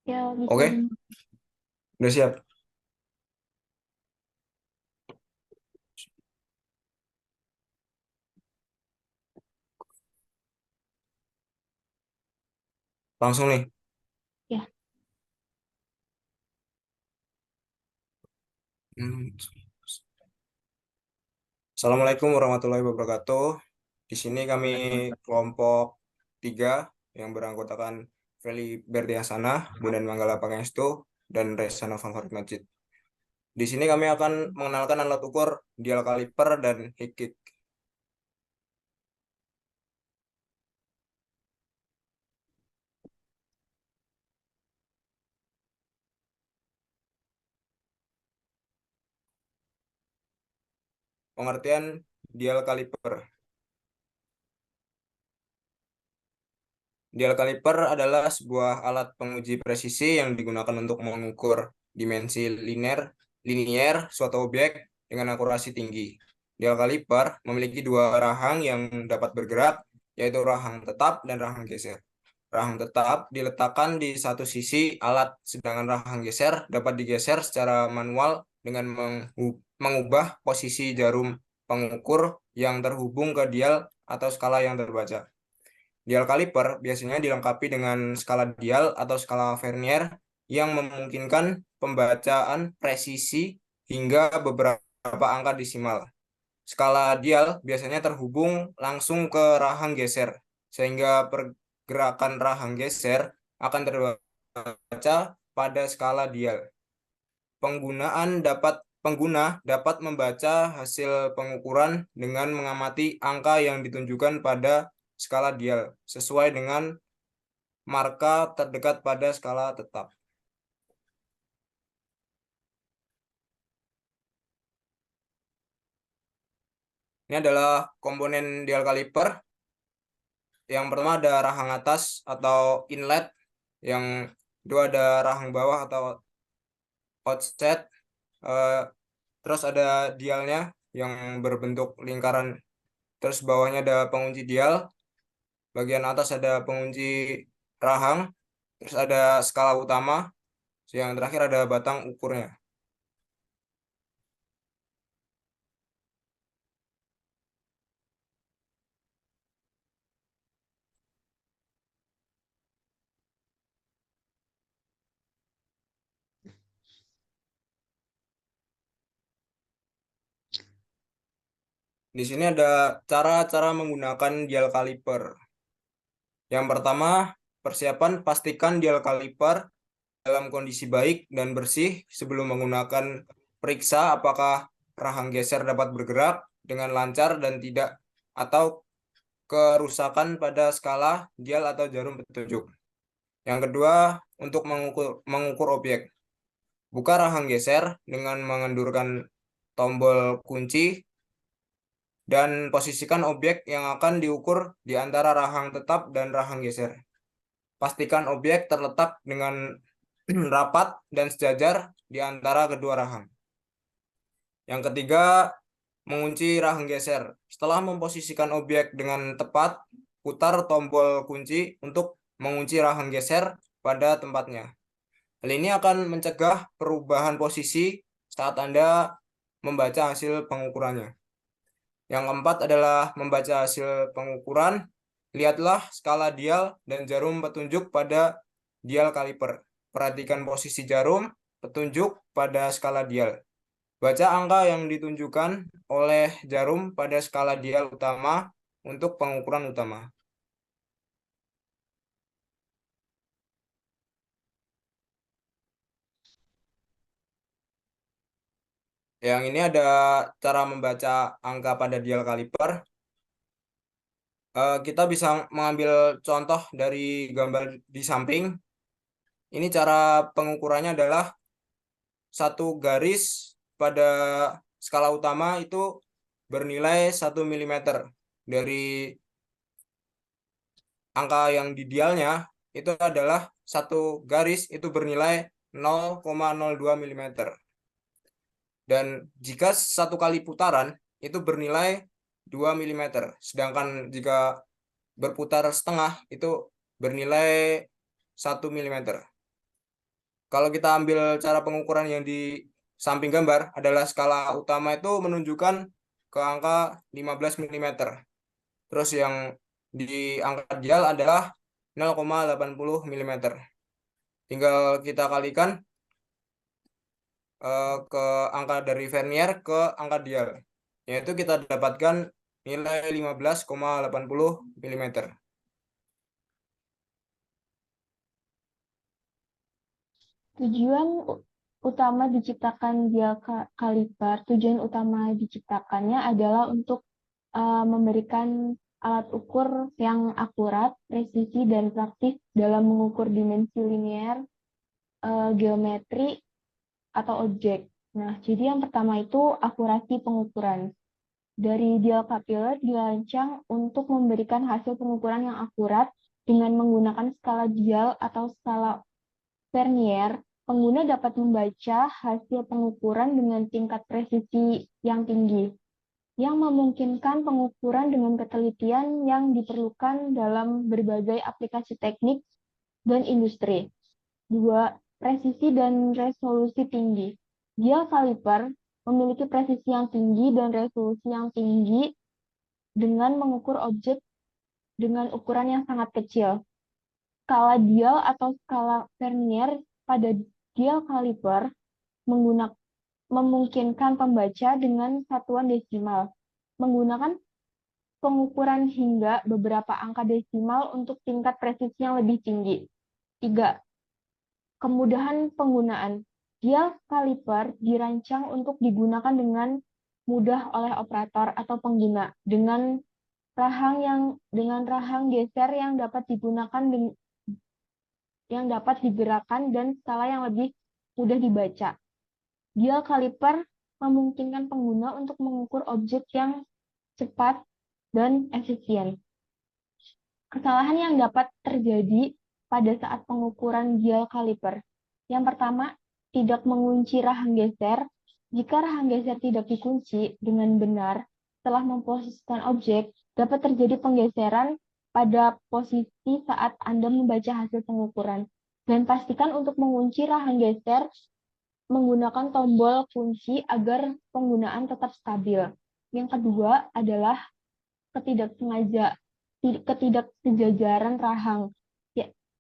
Ya, bisa Oke, udah siap. Langsung nih. ya. Hmm. Assalamualaikum warahmatullahi wabarakatuh. Di sini kami kelompok 3 yang beranggotakan Feli Berdiasana, Bondan Manggala Pangestu, dan Resana Favorit Majid. Di sini kami akan mengenalkan alat ukur dial kaliper dan hikik. Pengertian dial kaliper. Dial kaliper adalah sebuah alat penguji presisi yang digunakan untuk mengukur dimensi linier suatu objek dengan akurasi tinggi. Dial kaliper memiliki dua rahang yang dapat bergerak, yaitu rahang tetap dan rahang geser. Rahang tetap diletakkan di satu sisi alat, sedangkan rahang geser dapat digeser secara manual dengan mengubah posisi jarum pengukur yang terhubung ke dial atau skala yang terbaca. Dial kaliper biasanya dilengkapi dengan skala dial atau skala Vernier yang memungkinkan pembacaan presisi hingga beberapa angka desimal. Skala dial biasanya terhubung langsung ke rahang geser, sehingga pergerakan rahang geser akan terbaca pada skala dial. Pengguna dapat membaca hasil pengukuran dengan mengamati angka yang ditunjukkan pada skala dial sesuai dengan marka terdekat pada skala tetap. Ini adalah komponen dial kaliper. Yang pertama ada rahang atas atau inlet, yang kedua ada rahang bawah atau outset. Eh, Terus ada dialnya yang berbentuk lingkaran. Terus bawahnya ada pengunci dial. Bagian atas ada pengunci rahang. Terus ada skala utama. Yang terakhir ada batang ukurnya. Di sini ada cara-cara menggunakan dial kaliper. Yang pertama, persiapan pastikan dial kaliper dalam kondisi baik dan bersih sebelum menggunakan. Periksa apakah rahang geser dapat bergerak dengan lancar dan tidak, atau kerusakan pada skala dial atau jarum petunjuk. Yang kedua, untuk mengukur objek. Buka rahang geser dengan mengendurkan tombol kunci dan posisikan objek yang akan diukur di antara rahang tetap dan rahang geser. Pastikan objek terletak dengan rapat dan sejajar di antara kedua rahang. Yang ketiga, mengunci rahang geser. Setelah memposisikan objek dengan tepat, putar tombol kunci untuk mengunci rahang geser pada tempatnya. Hal ini akan mencegah perubahan posisi saat Anda membaca hasil pengukurannya. Yang keempat adalah membaca hasil pengukuran. Lihatlah skala dial dan jarum petunjuk pada dial kaliper. Perhatikan posisi jarum petunjuk pada skala dial. Baca angka yang ditunjukkan oleh jarum pada skala dial utama untuk pengukuran utama. Yang ini ada cara membaca angka pada dial kaliper. Kita bisa mengambil contoh dari gambar di samping. Ini cara pengukurannya adalah satu garis pada skala utama itu bernilai 1 mm. Dari angka yang di dialnya itu adalah satu garis itu bernilai 0,02 mm. Dan jika satu kali putaran itu bernilai 2 mm. Sedangkan jika berputar setengah itu bernilai 1 mm. Kalau kita ambil cara pengukuran yang di samping gambar adalah skala utama itu menunjukkan ke angka 15 mm. Terus yang di angka dial adalah 0,80 mm. Tinggal kita kalikan ke angka dari vernier ke angka dial. Yaitu kita dapatkan nilai 15,80 mm. Tujuan utama diciptakan dial kaliper, tujuan utama diciptakannya adalah untuk memberikan alat ukur yang akurat, presisi, dan praktis dalam mengukur dimensi linear, geometri, atau objek. Nah, jadi yang pertama itu akurasi pengukuran. Dari dial Kapiller dirancang untuk memberikan hasil pengukuran yang akurat dengan menggunakan skala dial atau skala Vernier. Pengguna dapat membaca hasil pengukuran dengan tingkat presisi yang tinggi, yang memungkinkan pengukuran dengan ketelitian yang diperlukan dalam berbagai aplikasi teknik dan industri. 2. Presisi dan resolusi tinggi. Dial kaliper memiliki presisi yang tinggi dan resolusi yang tinggi dengan mengukur objek dengan ukuran yang sangat kecil. Skala dial atau skala Vernier pada dial kaliper memungkinkan pembaca dengan satuan desimal, menggunakan pengukuran hingga beberapa angka desimal untuk tingkat presisi yang lebih tinggi. 3. Kemudahan penggunaan. Dial kaliper dirancang untuk digunakan dengan mudah oleh operator atau pengguna dengan rahang geser yang dapat digunakan yang dapat digerakkan dan skala yang lebih mudah dibaca. Dial kaliper memungkinkan pengguna untuk mengukur objek yang cepat dan efisien. Kesalahan yang dapat terjadi pada saat pengukuran dial kaliper. Yang pertama, tidak mengunci rahang geser. Jika rahang geser tidak dikunci dengan benar setelah memposisikan objek, dapat terjadi penggeseran pada posisi saat Anda membaca hasil pengukuran. Dan pastikan untuk mengunci rahang geser menggunakan tombol kunci agar penggunaan tetap stabil. Yang kedua adalah ketidaksejajaran rahang,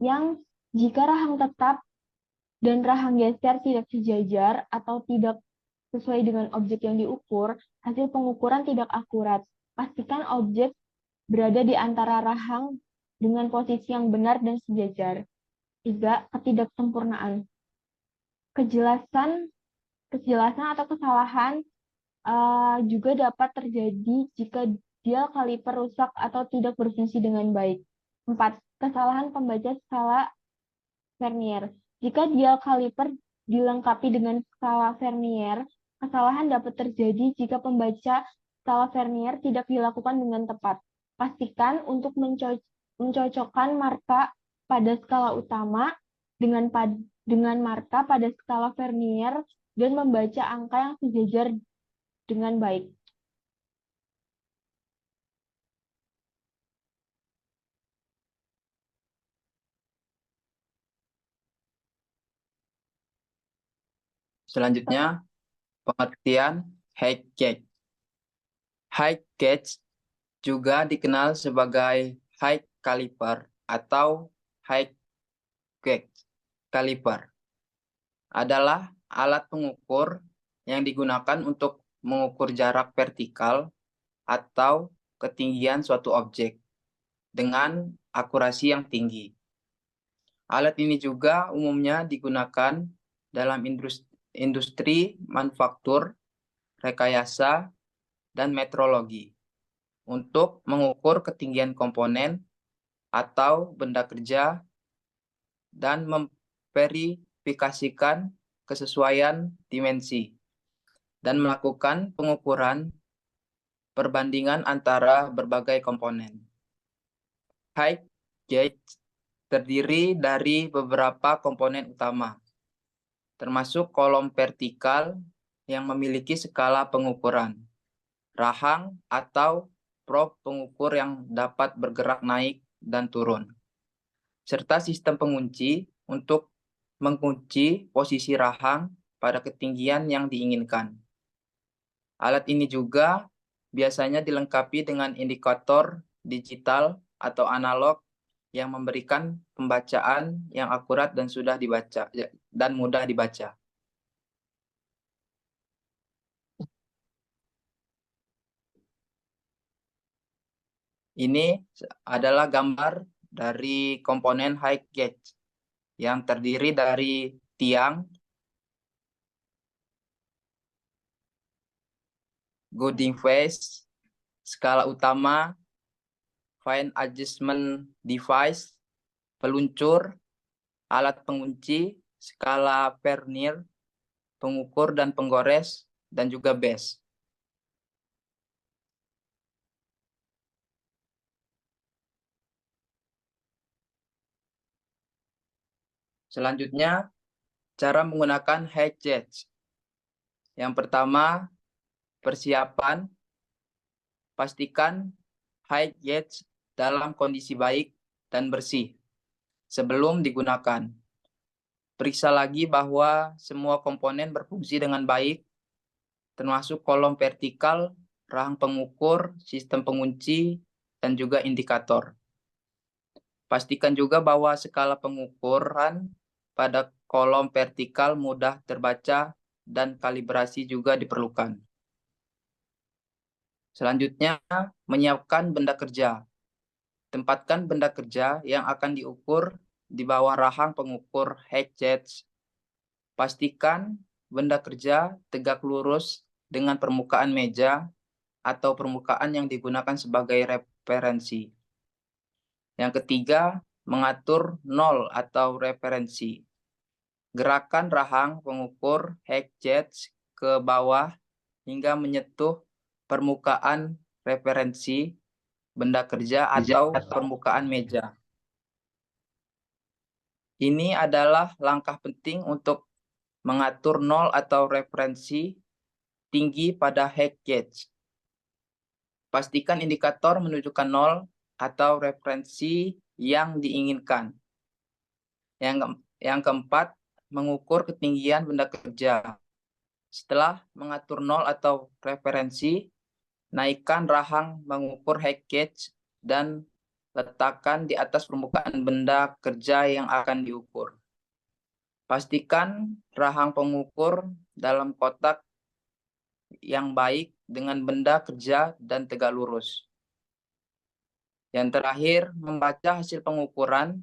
yang jika rahang tetap dan rahang geser tidak sejajar atau tidak sesuai dengan objek yang diukur, hasil pengukuran tidak akurat. Pastikan objek berada di antara rahang dengan posisi yang benar dan sejajar. 3. Ketidaksempurnaan. Kejelasan atau kesalahan juga dapat terjadi jika dial kaliper rusak atau tidak berfungsi dengan baik. 4. Kesalahan pembaca skala Vernier. Jika dial kaliper dilengkapi dengan skala Vernier, kesalahan dapat terjadi jika pembaca skala Vernier tidak dilakukan dengan tepat. Pastikan untuk mencocokkan marka pada skala utama dengan marka pada skala Vernier dan membaca angka yang sejajar dengan baik. Selanjutnya, pengertian height gauge. Height gauge juga dikenal sebagai height caliper atau height gauge caliper. Adalah alat pengukur yang digunakan untuk mengukur jarak vertikal atau ketinggian suatu objek dengan akurasi yang tinggi. Alat ini juga umumnya digunakan dalam industri manufaktur, rekayasa, dan metrologi untuk mengukur ketinggian komponen atau benda kerja dan memverifikasikan kesesuaian dimensi dan melakukan pengukuran perbandingan antara berbagai komponen. Height gauge terdiri dari beberapa komponen utama, termasuk kolom vertikal yang memiliki skala pengukuran, rahang atau probe pengukur yang dapat bergerak naik dan turun, serta sistem pengunci untuk mengunci posisi rahang pada ketinggian yang diinginkan. Alat ini juga biasanya dilengkapi dengan indikator digital atau analog yang memberikan pembacaan yang akurat dan mudah dibaca. Ini adalah gambar dari komponen height gauge yang terdiri dari tiang, guiding face, skala utama, fine adjustment device, peluncur, alat pengunci, skala vernier, pengukur dan penggores, dan juga base. Selanjutnya, cara menggunakan height gauge. Yang pertama, persiapan. Pastikan height gauge dalam kondisi baik dan bersih sebelum digunakan. Periksa lagi bahwa semua komponen berfungsi dengan baik, termasuk kolom vertikal, rahang pengukur, sistem pengunci, dan juga indikator. Pastikan juga bahwa skala pengukuran pada kolom vertikal mudah terbaca dan kalibrasi juga diperlukan. Selanjutnya, menyiapkan benda kerja. Tempatkan benda kerja yang akan diukur di bawah rahang pengukur height gauge. Pastikan benda kerja tegak lurus dengan permukaan meja atau permukaan yang digunakan sebagai referensi. Yang ketiga, mengatur nol atau referensi. Gerakan rahang pengukur height gauge ke bawah hingga menyentuh permukaan referensi benda kerja atau permukaan meja. Ini adalah langkah penting untuk mengatur nol atau referensi tinggi pada height gauge. Pastikan indikator menunjukkan nol atau referensi yang diinginkan. Yang keempat, mengukur ketinggian benda kerja. Setelah mengatur nol atau referensi, naikkan rahang mengukur height gauge dan letakkan di atas permukaan benda kerja yang akan diukur. Pastikan rahang pengukur dalam kotak yang baik dengan benda kerja dan tegak lurus. Yang terakhir, membaca hasil pengukuran.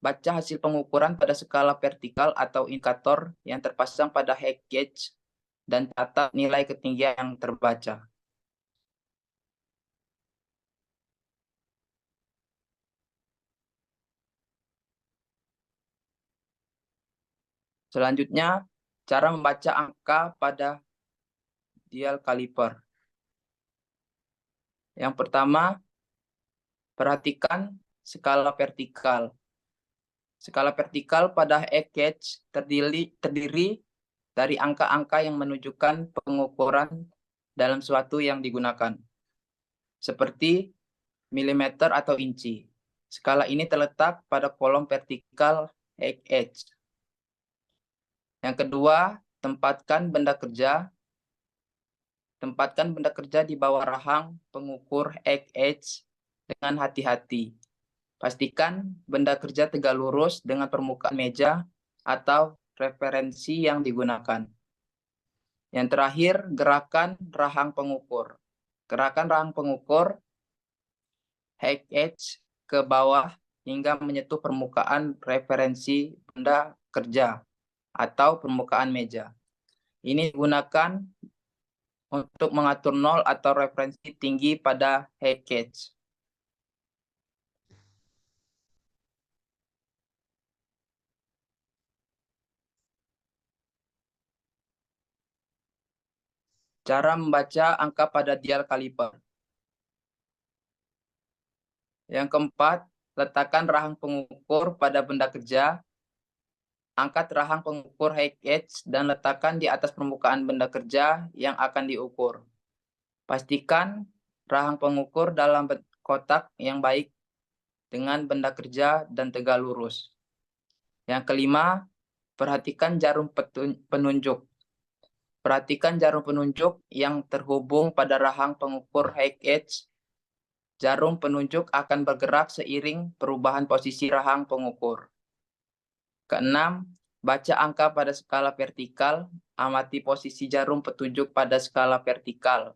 Baca hasil pengukuran pada skala vertikal atau indikator yang terpasang pada height gauge dan catat nilai ketinggian yang terbaca. Selanjutnya, cara membaca angka pada dial kaliper. Yang pertama, perhatikan skala vertikal. Skala vertikal pada height gauge terdiri dari angka-angka yang menunjukkan pengukuran dalam suatu yang digunakan, seperti milimeter atau inci. Skala ini terletak pada kolom vertikal height gauge. Yang kedua, tempatkan benda kerja di bawah rahang pengukur height gauge dengan hati-hati. Pastikan benda kerja tegak lurus dengan permukaan meja atau referensi yang digunakan. Yang terakhir, gerakan rahang pengukur. Gerakan rahang pengukur height gauge ke bawah hingga menyentuh permukaan referensi benda kerja atau permukaan meja. Ini digunakan untuk mengatur nol atau referensi tinggi pada height gauge. Cara membaca angka pada dial kaliper. Yang keempat, letakkan rahang pengukur pada benda kerja. Angkat rahang pengukur height gauge dan letakkan di atas permukaan benda kerja yang akan diukur. Pastikan rahang pengukur dalam kotak yang baik dengan benda kerja dan tegak lurus. Yang kelima, Perhatikan jarum penunjuk. Perhatikan jarum penunjuk yang terhubung pada rahang pengukur height gauge. Jarum penunjuk akan bergerak seiring perubahan posisi rahang pengukur. Keenam, baca angka pada skala vertikal. Amati posisi jarum petunjuk pada skala vertikal.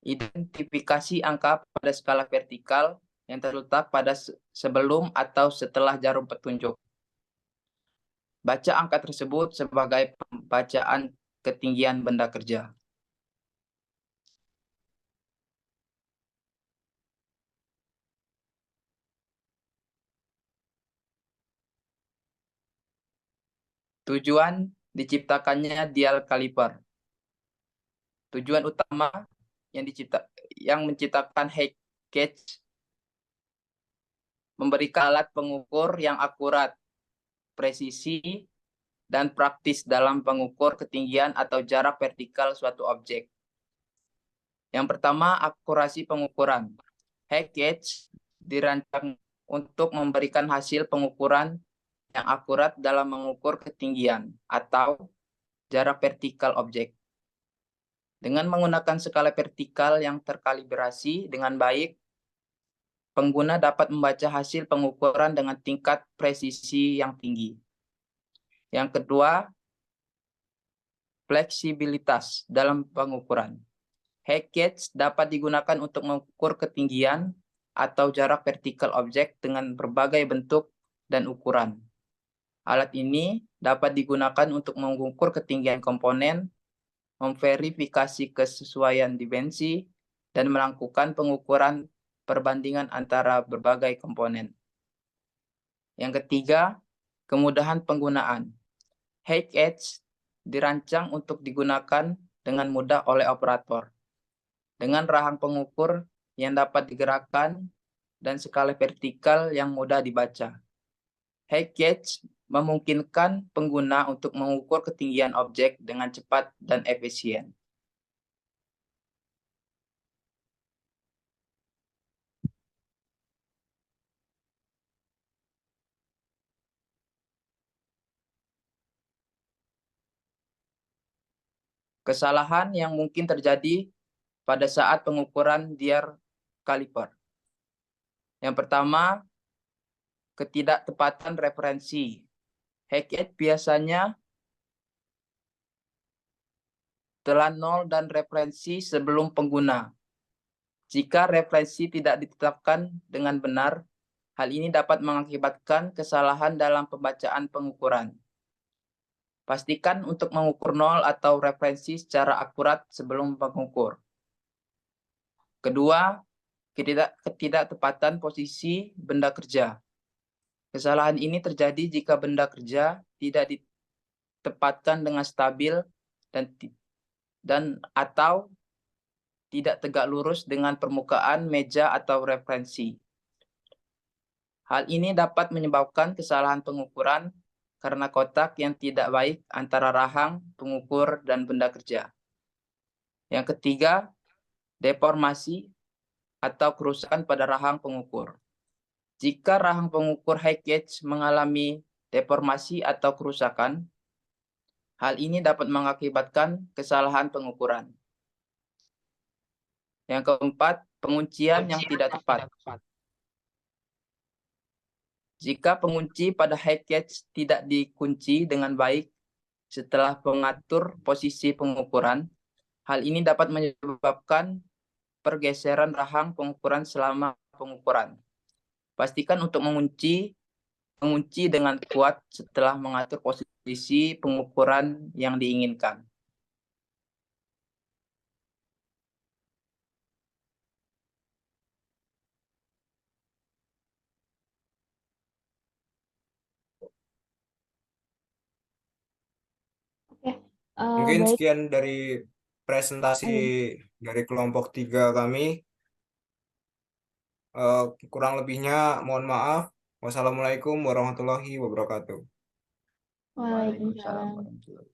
Identifikasi angka pada skala vertikal yang terletak pada sebelum atau setelah jarum petunjuk. Baca angka tersebut sebagai pembacaan ketinggian benda kerja. Tujuan diciptakannya dial kaliper. Tujuan utama yang menciptakan height gauge memberikan alat pengukur yang akurat, presisi, dan praktis dalam pengukur ketinggian atau jarak vertikal suatu objek. Yang pertama, akurasi pengukuran. Height gauge dirancang untuk memberikan hasil pengukuran yang akurat dalam mengukur ketinggian atau jarak vertikal objek. Dengan menggunakan skala vertikal yang terkalibrasi dengan baik, pengguna dapat membaca hasil pengukuran dengan tingkat presisi yang tinggi. Yang kedua, fleksibilitas dalam pengukuran. Height gauge dapat digunakan untuk mengukur ketinggian atau jarak vertikal objek dengan berbagai bentuk dan ukuran. Alat ini dapat digunakan untuk mengukur ketinggian komponen, memverifikasi kesesuaian dimensi, dan melakukan pengukuran perbandingan antara berbagai komponen. Yang ketiga, kemudahan penggunaan. Height gauge dirancang untuk digunakan dengan mudah oleh operator. Dengan rahang pengukur yang dapat digerakkan dan skala vertikal yang mudah dibaca. Height gauge memungkinkan pengguna untuk mengukur ketinggian objek dengan cepat dan efisien. Kesalahan yang mungkin terjadi pada saat pengukuran dial kaliper. Yang pertama, ketidaktepatan referensi. Height gauge biasanya telah nol dan referensi sebelum pengguna. Jika referensi tidak ditetapkan dengan benar, hal ini dapat mengakibatkan kesalahan dalam pembacaan pengukuran. Pastikan untuk mengukur nol atau referensi secara akurat sebelum mengukur. Kedua, ketidaktepatan posisi benda kerja. Kesalahan ini terjadi jika benda kerja tidak ditempatkan dengan stabil dan atau tidak tegak lurus dengan permukaan meja atau referensi. Hal ini dapat menyebabkan kesalahan pengukuran karena kotak yang tidak baik antara rahang, pengukur, dan benda kerja. Yang ketiga, deformasi atau kerusakan pada rahang pengukur. Jika rahang pengukur height gauge mengalami deformasi atau kerusakan, hal ini dapat mengakibatkan kesalahan pengukuran. Yang keempat, penguncian yang tidak tepat. Jika pengunci pada height gauge tidak dikunci dengan baik setelah mengatur posisi pengukuran, hal ini dapat menyebabkan pergeseran rahang pengukuran selama pengukuran. Pastikan untuk mengunci dengan kuat setelah mengatur posisi pengukuran yang diinginkan. Mungkin Baik, sekian dari presentasi dari kelompok 3 kami. Kurang lebihnya mohon maaf. Wassalamualaikum warahmatullahi wabarakatuh. waalaikumsalam. warahmatullahi wabarakatuh.